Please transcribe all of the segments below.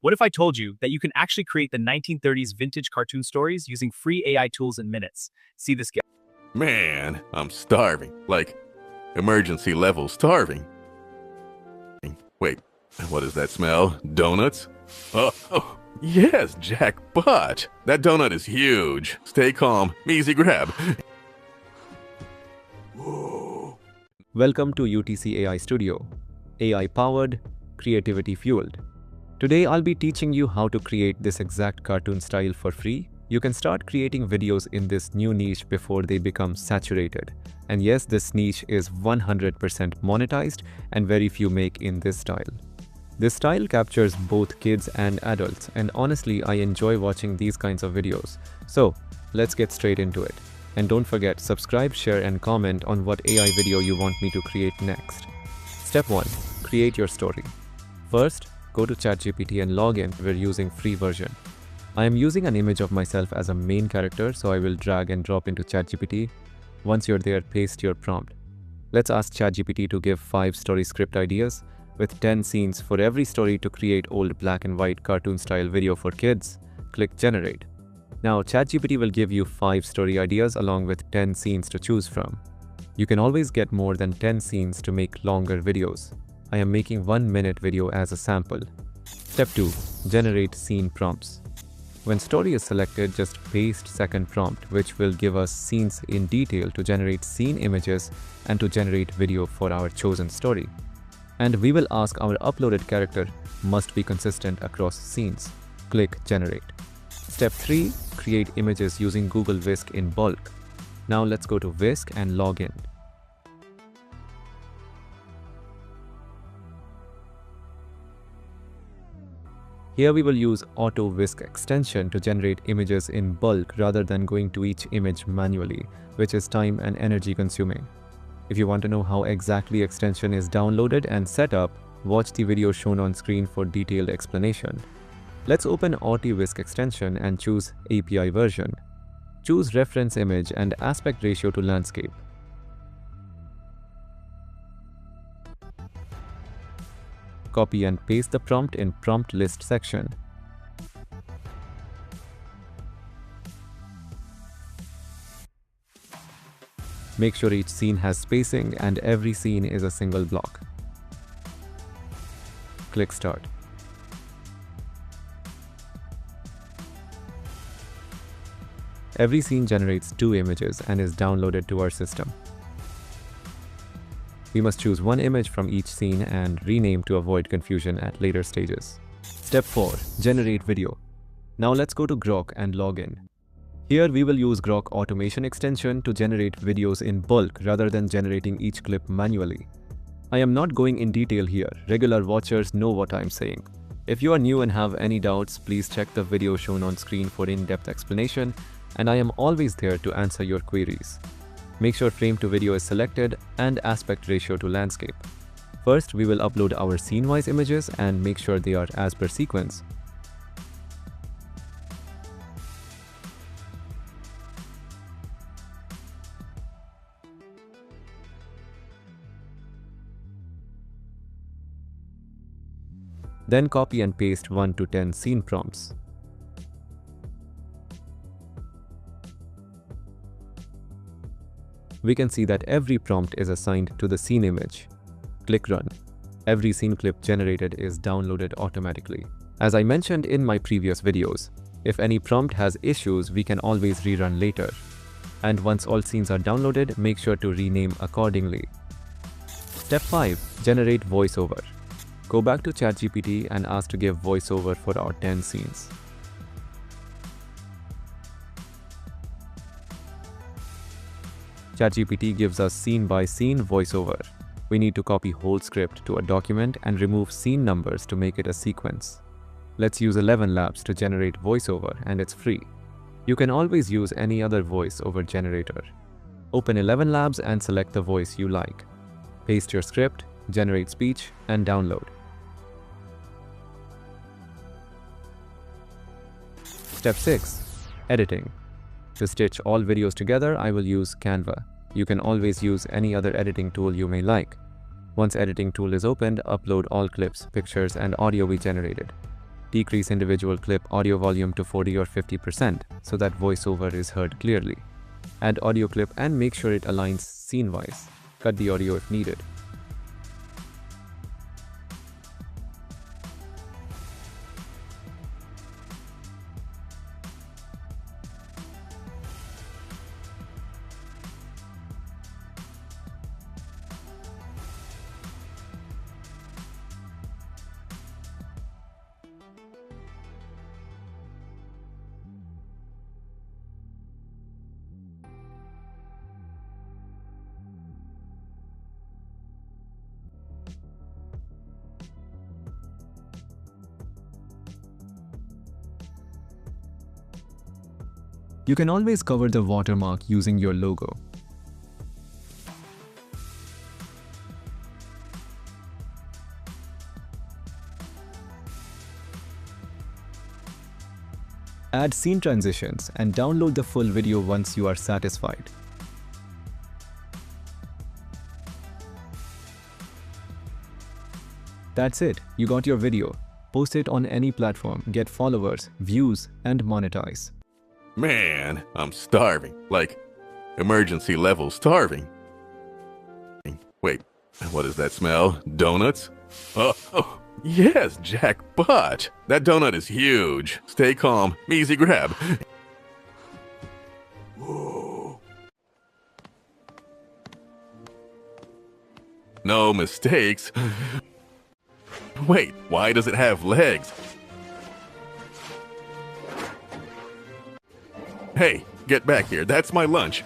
What if I told you that you can actually create the 1930s vintage cartoon stories using free AI tools in minutes? See this guy. Man, I'm starving. Like, emergency level starving. Wait, what is that smell? Donuts? Oh, yes, jackpot! That donut is huge. Stay calm. Easy grab. Welcome to UTC AI Studio. AI powered, creativity fueled. Today I'll be teaching you how to create this exact cartoon style for free. You can start creating videos in this new niche before they become saturated. And yes, this niche is 100% monetized and very few make in this style. This style captures both kids and adults, and honestly I enjoy watching these kinds of videos. So let's get straight into it. And don't forget, subscribe, share and comment on what AI video you want me to create next. Step 1. Create your story. First, go to ChatGPT and log in. We're using free version. I am using an image of myself as a main character, so I will drag and drop into ChatGPT. Once you're there, paste your prompt. Let's ask ChatGPT to give 5 story script ideas with 10 scenes for every story to create old black and white cartoon style video for kids. Click generate. Now ChatGPT will give you 5 story ideas along with 10 scenes to choose from. You can always get more than 10 scenes to make longer videos. I am making 1-minute video as a sample. Step 2. Generate scene prompts. When story is selected, just paste second prompt, which will give us scenes in detail to generate scene images and to generate video for our chosen story. And we will ask our uploaded character must be consistent across scenes. Click generate. Step 3. Create images using Google Whisk in bulk. Now let's go to Whisk and log in. Here we will use Auto Whisk extension to generate images in bulk rather than going to each image manually, which is time and energy consuming. If you want to know how exactly extension is downloaded and set up, watch the video shown on screen for detailed explanation. Let's open Auto Whisk extension and choose API version. Choose reference image and aspect ratio to landscape. Copy and paste the prompt in prompt list section. Make sure each scene has spacing and every scene is a single block. Click start. Every scene generates 2 images and is downloaded to our system. We must choose one image from each scene and rename to avoid confusion at later stages. Step 4. Generate video. Now let's go to Grok and log in. Here we will use Grok automation extension to generate videos in bulk rather than generating each clip manually. I am not going in detail here. Regular watchers know what I am saying. If you are new and have any doubts, please check the video shown on screen for in-depth explanation, and I am always there to answer your queries. Make sure frame to video is selected and aspect ratio to landscape. First, we will upload our scene-wise images and make sure they are as per sequence. Then copy and paste 1 to 10 scene prompts. We can see that every prompt is assigned to the scene image. Click run. Every scene clip generated is downloaded automatically. As I mentioned in my previous videos, if any prompt has issues, we can always rerun later. And once all scenes are downloaded, make sure to rename accordingly. Step 5. Generate voiceover. Go back to ChatGPT and ask to give voiceover for our 10 scenes. ChatGPT gives us scene-by-scene voiceover. We need to copy whole script to a document and remove scene numbers to make it a sequence. Let's use ElevenLabs to generate voiceover, and it's free. You can always use any other voiceover generator. Open ElevenLabs and select the voice you like. Paste your script, generate speech, and download. Step 6. Editing. To stitch all videos together, I will use Canva. You can always use any other editing tool you may like. Once editing tool is opened, upload all clips, pictures, and audio we generated. Decrease individual clip audio volume to 40 or 50% so that voiceover is heard clearly. Add audio clip and make sure it aligns scene-wise. Cut the audio if needed. You can always cover the watermark using your logo. Add scene transitions and download the full video once you are satisfied. That's it, you got your video. Post it on any platform, get followers, views, and monetize. Man, I'm starving. Like, emergency level starving. Wait, what is that smell? Donuts? Oh, yes, jackpot! That donut is huge. Stay calm. Easy grab. No mistakes. Wait, why does it have legs? Hey, get back here. That's my lunch.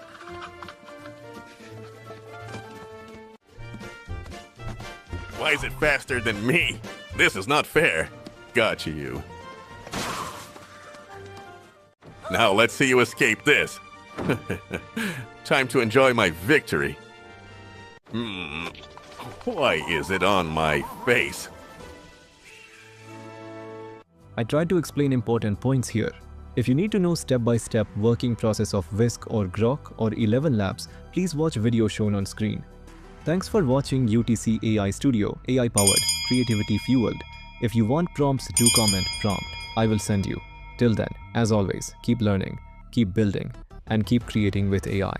Why is it faster than me? This is not fair. Gotcha, you. Now let's see you escape this. Time to enjoy my victory. Why is it on my face? I tried to explain important points here. If you need to know step-by-step working process of Whisk or Grok or ElevenLabs, please watch video shown on screen. Thanks for watching UTC AI Studio, AI-powered, creativity fueled. If you want prompts, do comment prompt. I will send you. Till then, as always, keep learning, keep building, and keep creating with AI.